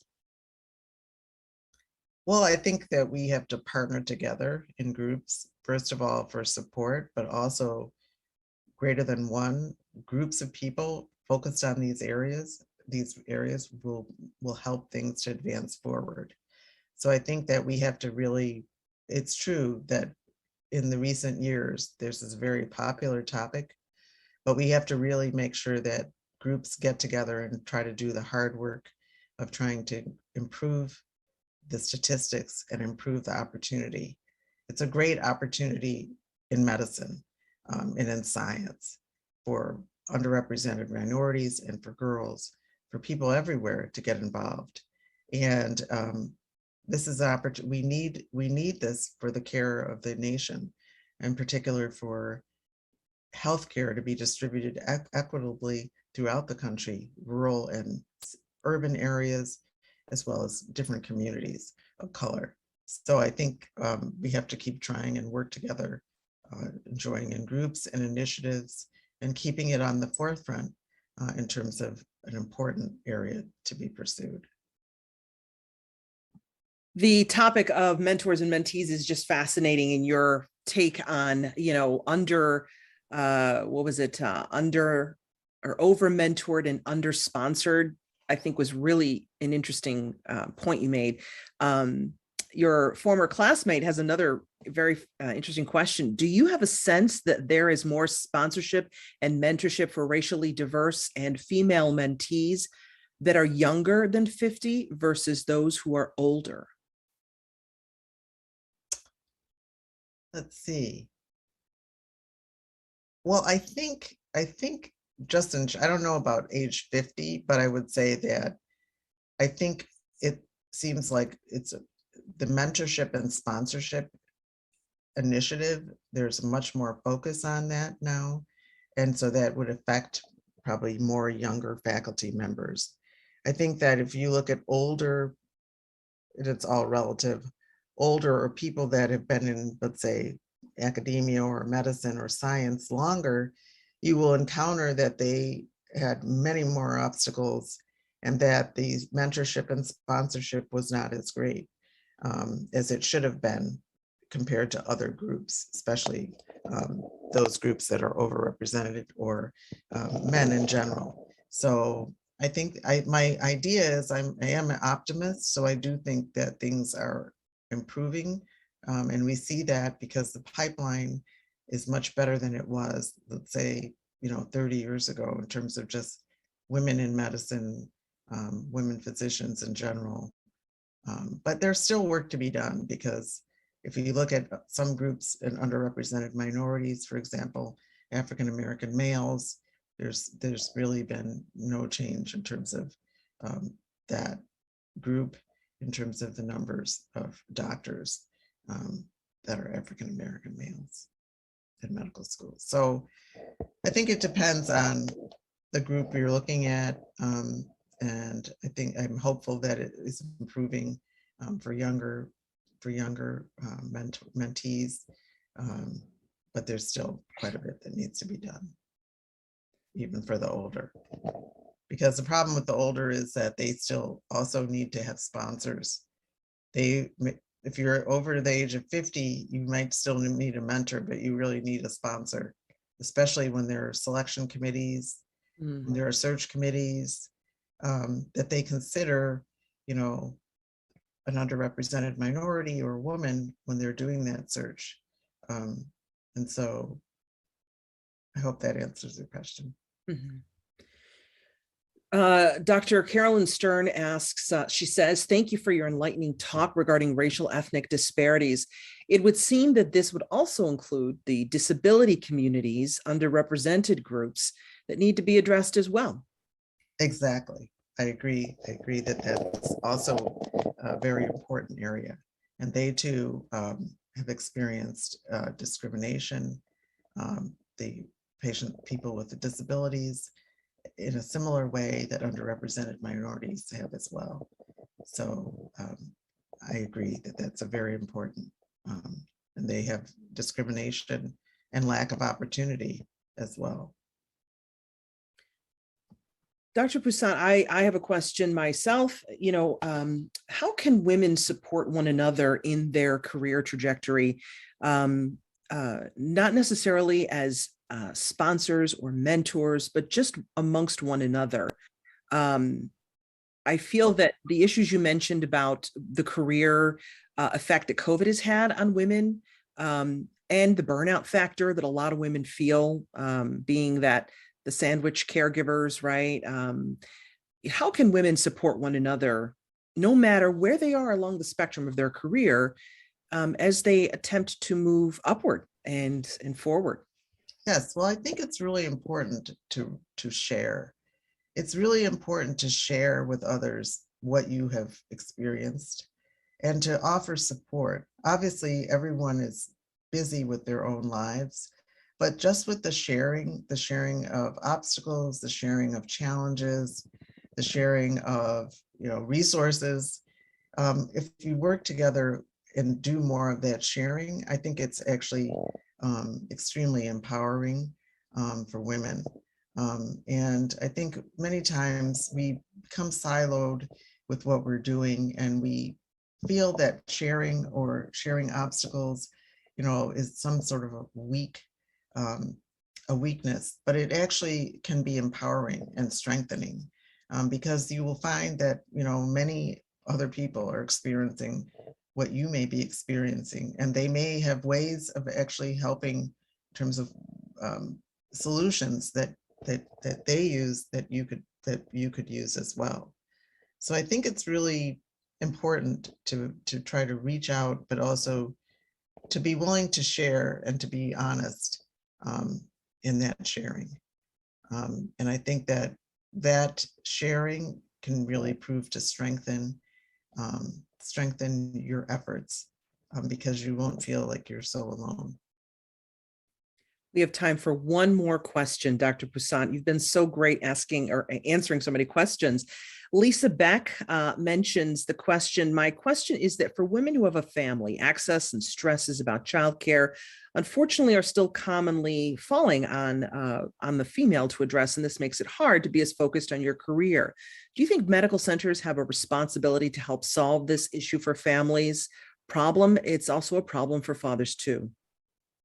Well, I think that we have to partner together in groups, first of all, for support, but also greater than one groups of people focused on these areas. These areas will help things to advance forward. So I think that we have to really, it's true that in the recent years, there's this very popular topic, but we have to really make sure that groups get together and try to do the hard work of trying to improve the statistics and improve the opportunity. It's a great opportunity in medicine and in science for underrepresented minorities and for girls, for people everywhere to get involved. And this is an opportunity. We need this for the care of the nation, in particular for healthcare to be distributed equitably throughout the country, rural and urban areas, as well as different communities of color. So I think we have to keep trying and work together, joining in groups and initiatives and keeping it on the forefront in terms of an important area to be pursued. The topic of mentors and mentees is just fascinating in your take on, under, what was it, under or over mentored and under sponsored, I think was really an interesting point you made. Your former classmate has another very interesting question. Do you have a sense that there is more sponsorship and mentorship for racially diverse and female mentees that are younger than 50 versus those who are older? Let's see. Well, I think Justin, I don't know about age 50, but I would say that I think it seems like it's the mentorship and sponsorship initiative. There's much more focus on that now. And so that would affect probably more younger faculty members. I think that if you look at older, it's all relative, older or people that have been in, let's say, academia or medicine or science longer, you will encounter that they had many more obstacles and that the mentorship and sponsorship was not as great as it should have been compared to other groups, especially those groups that are overrepresented or men in general. So I think my idea is I am an optimist, so I do think that things are improving, and we see that because the pipeline is much better than it was, let's say, 30 years ago in terms of just women in medicine, women physicians in general. But there's still work to be done because if you look at some groups and underrepresented minorities, for example, African-American males, there's really been no change in terms of that group, in terms of the numbers of doctors that are African-American males in medical schools. So I think it depends on the group you're looking at. And I think I'm hopeful that it is improving for younger mentees, but there's still quite a bit that needs to be done, even for the older. Because the problem with the older is that they still also need to have sponsors. If you're over the age of 50, you might still need a mentor, but you really need a sponsor, especially when there are selection committees, when there are search committees, that they consider, an underrepresented minority or woman when they're doing that search. And so I hope that answers your question. Mhm. Dr. Carolyn Stern asks, she says, thank you for your enlightening talk regarding racial ethnic disparities. It would seem that this would also include the disability communities, underrepresented groups that need to be addressed as well. Exactly. I agree. I agree that that's also a very important area. And they too have experienced discrimination. The people with disabilities in a similar way that underrepresented minorities have as well. So I agree that that's a very important, and they have discrimination and lack of opportunity as well. Dr. Poussaint, I have a question myself. How can women support one another in their career trajectory? Not necessarily as sponsors or mentors, but just amongst one another. I feel that the issues you mentioned about the career effect that COVID has had on women, and the burnout factor that a lot of women feel, being that the sandwich caregivers, right? How can women support one another, no matter where they are along the spectrum of their career, as they attempt to move upward and forward? Yes, well, I think it's really important to share. It's really important to share with others what you have experienced and to offer support. Obviously, everyone is busy with their own lives, but just with the sharing of obstacles, the sharing of challenges, the sharing of resources, if you work together and do more of that sharing, I think it's actually extremely empowering for women. And I think many times we become siloed with what we're doing, and we feel that sharing obstacles, is some sort of a weakness, but it actually can be empowering and strengthening, because you will find that, many other people are experiencing what you may be experiencing, and they may have ways of actually helping in terms of solutions that they use that you could use as well. So I think it's really important to try to reach out, but also to be willing to share and to be honest in that sharing. And I think that sharing can really prove to strengthen your efforts, because you won't feel like you're so alone. We have time for one more question, Dr. Poussaint. You've been so great asking or answering so many questions. Lisa Beck mentions the question. My question is that for women who have a family, access and stresses about childcare, unfortunately, are still commonly falling on the female to address, and this makes it hard to be as focused on your career. Do you think medical centers have a responsibility to help solve this issue for families? It's also a problem for fathers too.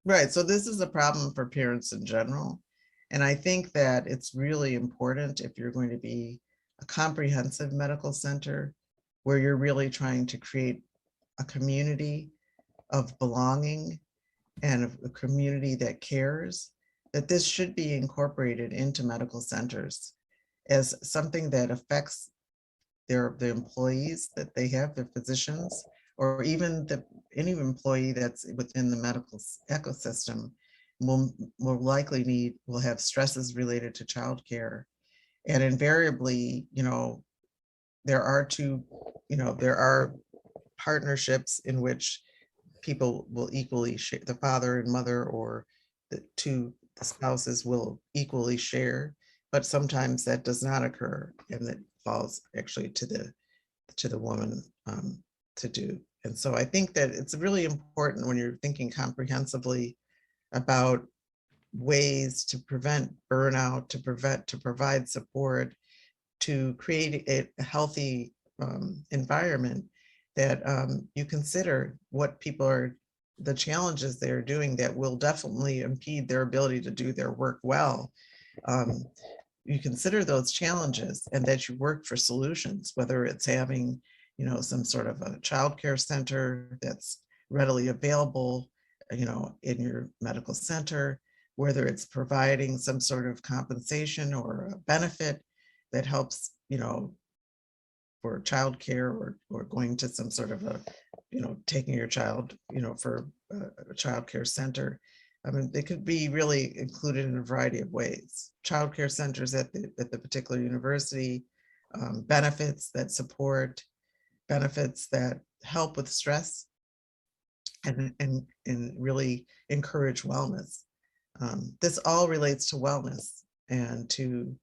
Right. So this is a problem for parents in general. And I think that it's really important, if you're going to be a comprehensive medical center where you're really trying to create a community of belonging and a community that cares, that this should be incorporated into medical centers as something that affects the employees that they have, their physicians, or even any employee that's within the medical ecosystem will have stresses related to childcare. And invariably, there are partnerships in which people will equally share, the father and mother or the spouses will equally share, but sometimes that does not occur, and that falls actually to the woman to do. And so I think that it's really important, when you're thinking comprehensively about ways to prevent burnout, to provide support, to create a healthy environment, that you consider what people are, the challenges they're doing that will definitely impede their ability to do their work well. You consider those challenges, and that you work for solutions, whether it's having some sort of a childcare center that's readily available, in your medical center, whether it's providing some sort of compensation or a benefit that helps, for childcare, or going to some sort of a, taking your child, for a childcare center. I mean, they could be really included in a variety of ways. Childcare centers at the particular university, benefits that support, benefits that help with stress, and really encourage wellness. This all relates to wellness and to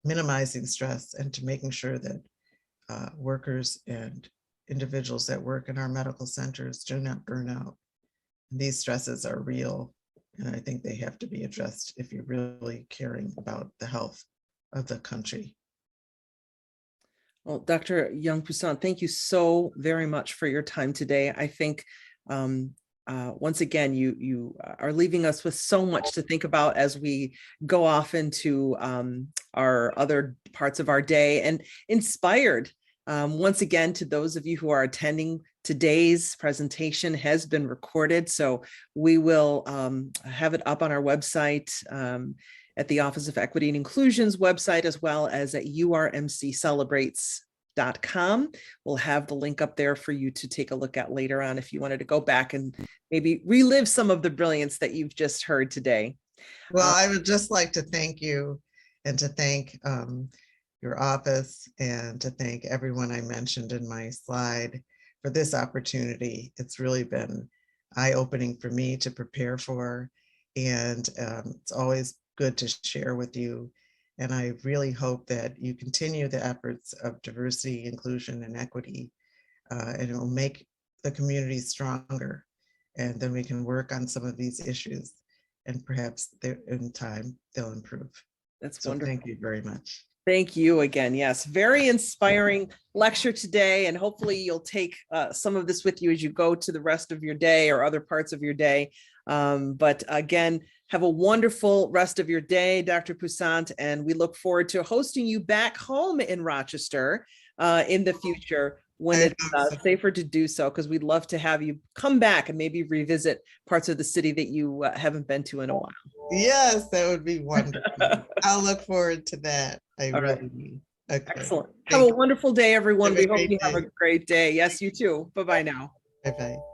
minimizing stress and to making sure that workers and individuals that work in our medical centers do not burn out. These stresses are real, and I think they have to be addressed if you're really caring about the health of the country. Well, Dr. Young-Poussin, thank you so very much for your time today. I think once again, you are leaving us with so much to think about as we go off into our other parts of our day, and inspired. Once again, to those of you who are attending, today's presentation has been recorded, so we will have it up on our website, at the Office of Equity and Inclusion's website, as well as at urmccelebrates.com. We'll have the link up there for you to take a look at later on if you wanted to go back and maybe relive some of the brilliance that you've just heard today. Well, I would just like to thank you, and to thank your office, and to thank everyone I mentioned in my slide for this opportunity. It's really been eye-opening for me to prepare for, and it's always good to share with you. And I really hope that you continue the efforts of diversity, inclusion, and equity, and it will make the community stronger. And then we can work on some of these issues, and perhaps in time they'll improve. That's so wonderful. Thank you very much. Thank you again. Yes, very inspiring lecture today, and hopefully you'll take some of this with you as you go to the rest of your day or other parts of your day. But again, have a wonderful rest of your day, Dr. Poussin, and we look forward to hosting you back home in Rochester in the future when it's safer to do so, because we'd love to have you come back and maybe revisit parts of the city that you haven't been to in a while. Yes, that would be wonderful. I'll look forward to that. I All really right. do. Okay. Excellent. Have a wonderful day, everyone. Have a We hope great you have a day. great day. Yes, you too. Bye-bye now. Bye-bye.